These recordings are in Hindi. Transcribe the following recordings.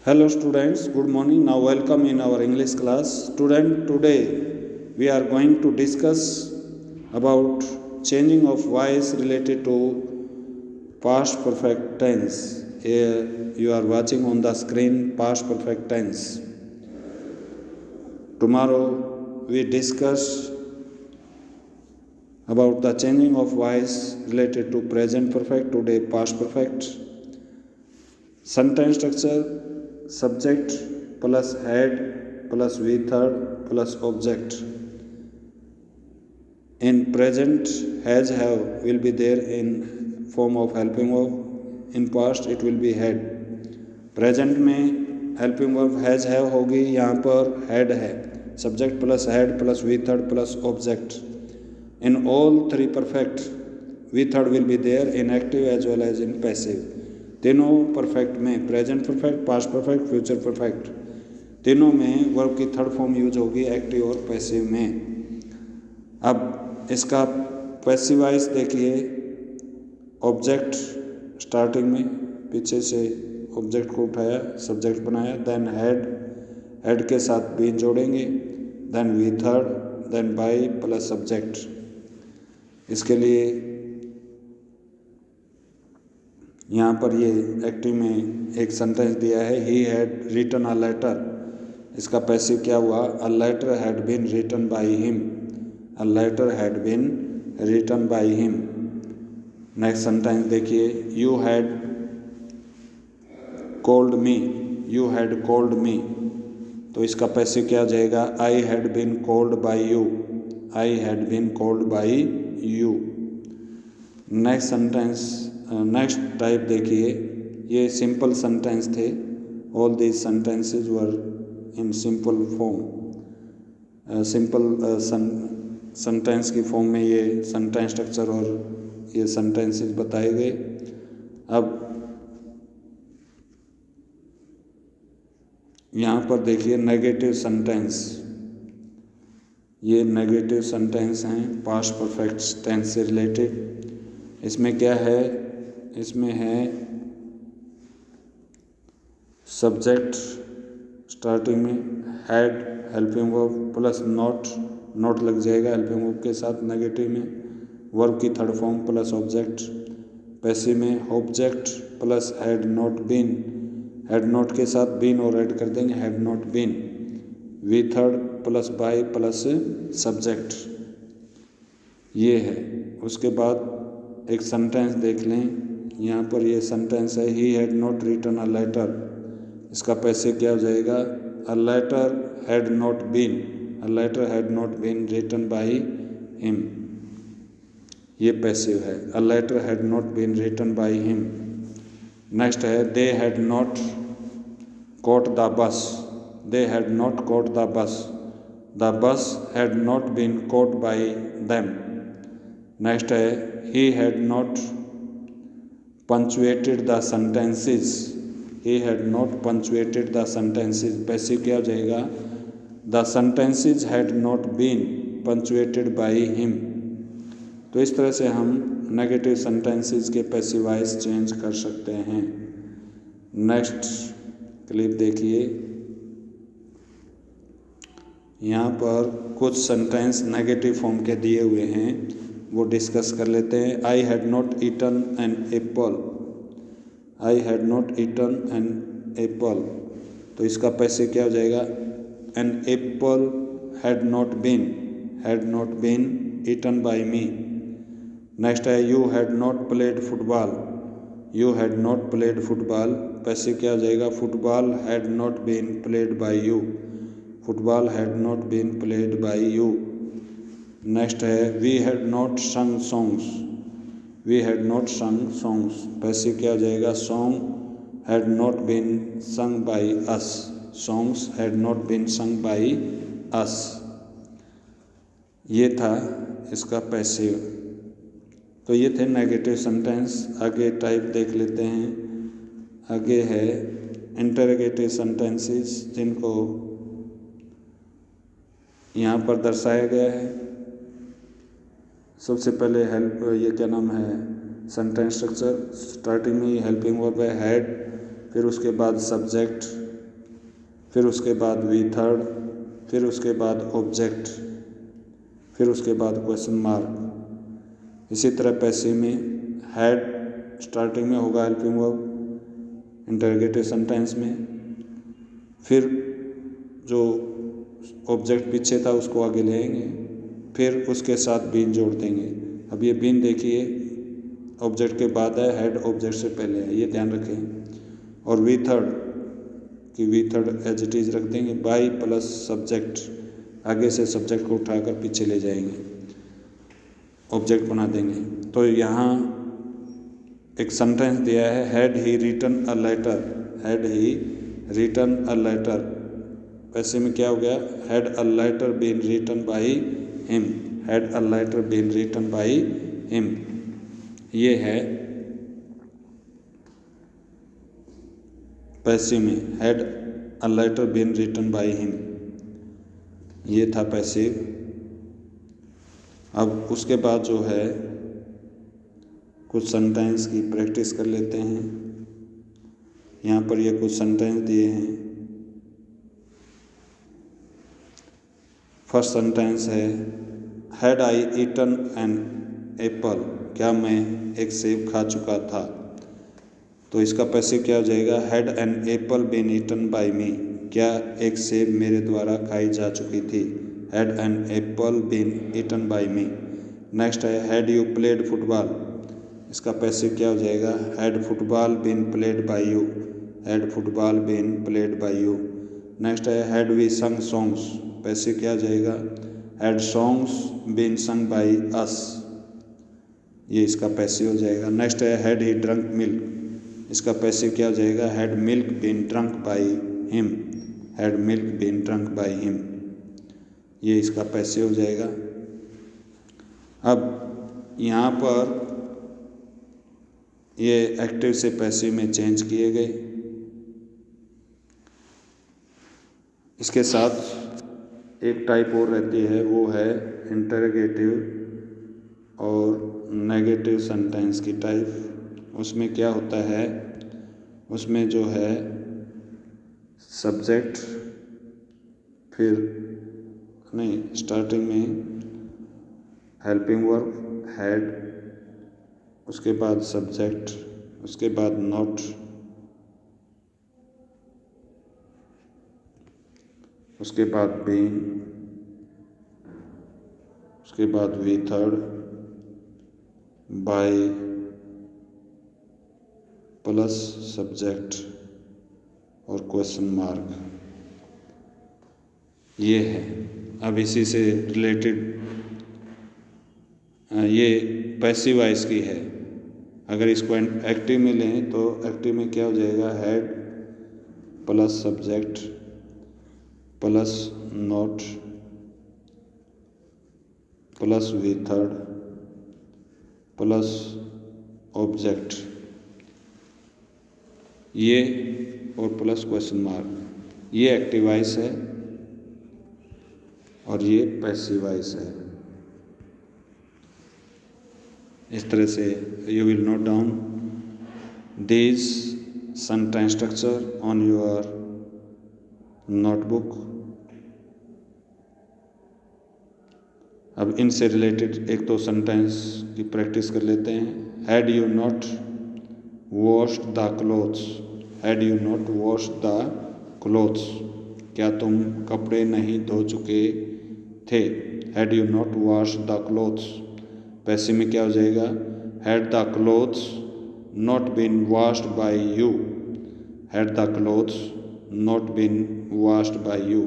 Hello students, good morning. Now welcome in our English class. Student, today we are going to discuss about changing of voice related to past perfect tense. Here you are watching on the screen past perfect tense. Tomorrow we discuss about the changing of voice related to present perfect, today past perfect. Sentence structure: subject plus head plus V third plus object. In present, has have will be there in form of helping verb. In past it will be had. Present में हेल्पिंग वर्ब हैज हैव होगी, यहाँ पर हैड है, subject plus had plus V third plus object. In all three perfect V third will be there in active as well as in passive. तीनों परफेक्ट में, present perfect, past perfect, future perfect, तीनों में वर्ब की थर्ड फॉर्म यूज होगी एक्टिव और पैसिव में. अब इसका पैसिव वाइज देखिए. ऑब्जेक्ट स्टार्टिंग में पीछे से ऑब्जेक्ट को उठाया, सब्जेक्ट बनाया, देन हेड के साथ बीन जोड़ेंगे, then V third, then by plus subject. इसके लिए यहाँ पर ये एक्टिव में एक सेंटेंस दिया है, he had written a letter. इसका पैसिव क्या हुआ? A letter had been written by him. A letter had been written by him. Next sentence देखिए, you had called me. You had called me, तो इसका पैसिव क्या हो जाएगा? I had been called by you. I had been called by you. Next sentence, next type देखिए, ये सिंपल सेंटेंस थे. All these sentences were in simple form. Simple sentence की फॉर्म में ये सेंटेंस स्ट्रक्चर और ये सेंटेंसेस बताए गए. अब यहाँ पर देखिए नेगेटिव सेंटेंस. ये नेगेटिव सेंटेंस हैं पास्ट परफेक्ट टेंस से रिलेटेड. इसमें क्या है? इसमें है सब्जेक्ट स्टार्टिंग में, had helping verb plus not लग जाएगा हेल्पिंग वर्ब के साथ नेगेटिव में, वर्ब की third form plus object. Passive में object plus had not been, had not के साथ बीन और ऐड कर देंगे, had not been. V third plus by plus subject, ये है. उसके बाद एक सेंटेंस देख लें. यहाँ पर ये सेंटेंस है, he had not written a letter. इसका पैसिव क्या हो जाएगा? A letter had not been, a letter had not been written by him. ये पैसिव है. A letter had not been written by him. Next है, they had not caught the bus. They had not caught the bus. The bus had not been caught by them. Next है, he had not punctuated the sentences. He had not punctuated the sentences. Passive क्या हो जाएगा? The sentences had not been punctuated by him. तो इस तरह से हम नेगेटिव सेंटेंसेस के पैसिव वॉइस चेंज कर सकते हैं. नेक्स्ट क्लिप देखिए. यहाँ पर कुछ सेंटेंस नेगेटिव फॉर्म के दिए हुए हैं, वो डिस्कस कर लेते हैं. I had not eaten an apple. I had not eaten an apple, तो इसका पैसिव क्या हो जाएगा? An apple had not been eaten by me. Next है, you had not played football. You had not played football, passive क्या हो जाएगा? Football had not been played by you. Football had not been played by you. Next है, we had not sung songs. We had not sung songs, passive क्या हो जाएगा? Song had not been sung by us. Songs had not been sung by us. ये था इसका पैसिव. तो ये थे नेगेटिव सेंटेंस. आगे टाइप देख लेते हैं. आगे है इंटरोगेटिव सेंटेंसेस, जिनको यहाँ पर दर्शाया गया है. सबसे पहले हेल्प, ये क्या नाम है, सेंटेंस स्ट्रक्चर. स्टार्टिंग में हेल्पिंग वर्ब है हैड, फिर उसके बाद सब्जेक्ट, फिर उसके बाद वी थर्ड, फिर उसके बाद ऑब्जेक्ट, फिर उसके बाद क्वेश्चन मार्क। इसी तरह पैसिव में हैड स्टार्टिंग में होगा हेल्पिंग वर्ब इंटरोगेटिव सेंटेंस में, फिर जो ऑब्जेक्ट पीछे था उसको आगे ले आएंगे, फिर उसके साथ बीन जोड़ देंगे। अब ये बीन देखिए ऑब्जेक्ट के बाद है, हेड ऑब्जेक्ट से पहले है, ये ध्यान रखें। और वी थर्ड कि V third as it is रख देंगे, बाई प्लस सब्जेक्ट, आगे से सब्जेक्ट को उठाकर पीछे ले जाएंगे, ऑब्जेक्ट बना देंगे। तो यहाँ एक सेंटेंस दिया है, had he written a letter, had he written a letter, वैसे में क्या हो गया, had a letter been written by him, had a letter been written by him. ये है पैसिव में, had a letter been written by him, ये था पैसिव। अब उसके बाद जो है कुछ सेंटेंस की प्रैक्टिस कर लेते हैं। यहाँ पर ये कुछ सेंटेंस दिए हैं। फर्स्ट सेंटेंस है, had I eaten an apple, क्या मैं एक सेब खा चुका था। तो इसका पैसिव क्या हो जाएगा, had an apple been eaten by me, क्या एक सेब मेरे द्वारा खाई जा चुकी थी, had an apple been eaten by me. Next है, हैड यू प्लेड फुटबॉल, इसका पैसिव क्या हो जाएगा, had football been played by you, had football been played by you. Next है, had we sung songs, passive क्या हो जाएगा, had songs been sung by us, ये इसका पैसिव हो जाएगा। नेक्स्ट है, हैड ही ड्रंक मिल्क, इसका पैसिव क्या हो जाएगा, had milk been drunk by him, had milk been drunk by him, ये इसका पैसिव हो जाएगा। अब यहाँ पर ये एक्टिव से पैसिव में चेंज किए गए। इसके साथ एक टाइप और रहती है, वो है इंटरोगेटिव और नेगेटिव सेंटेंस की टाइप। उसमें क्या होता है, उसमें जो है सब्जेक्ट, फिर नहीं स्टार्टिंग में हेल्पिंग वर्ब हैड, उसके बाद सब्जेक्ट, उसके बाद नॉट, उसके बाद बीन, उसके बाद V third, by plus subject और क्वेश्चन मार्क, ये है। अब इसी से रिलेटेड ये पैसिव वॉइस की है। अगर इसको एक्टिव में लें तो एक्टिव में क्या हो जाएगा, had plus subject plus not plus V third plus object, ये और प्लस क्वेश्चन मार्क, ये एक्टिव वॉइस है और ये पैसिव वॉइस है। इस तरह से you will note down this sentence structure on your notebook. अब इनसे रिलेटेड एक दो सेंटेंस की प्रैक्टिस कर लेते हैं। Had you not washed the clothes, had you not washed the clothes, क्या तुम कपड़े नहीं धो चुके थे, had you not washed the clothes. Passive में क्या हो जाएगा, had the clothes not been washed by you, had the clothes not been washed by you.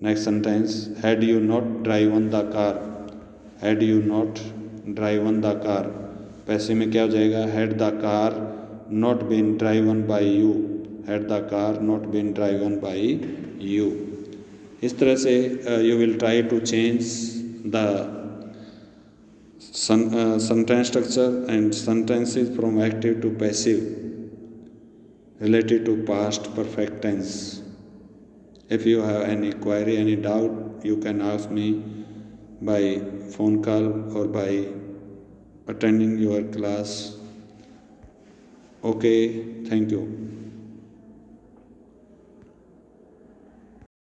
Next sentence, had you not driven the car, had you not driven the car. Passive में क्या हो जाएगा, had the car not been driven by you, had the car not been driven by you. इस तरह से you will try to change the sentence structure and sentences from active to passive related to past perfect tense. If you have any query, any doubt, you can ask me by phone call or by attending your class. Okay, thank you.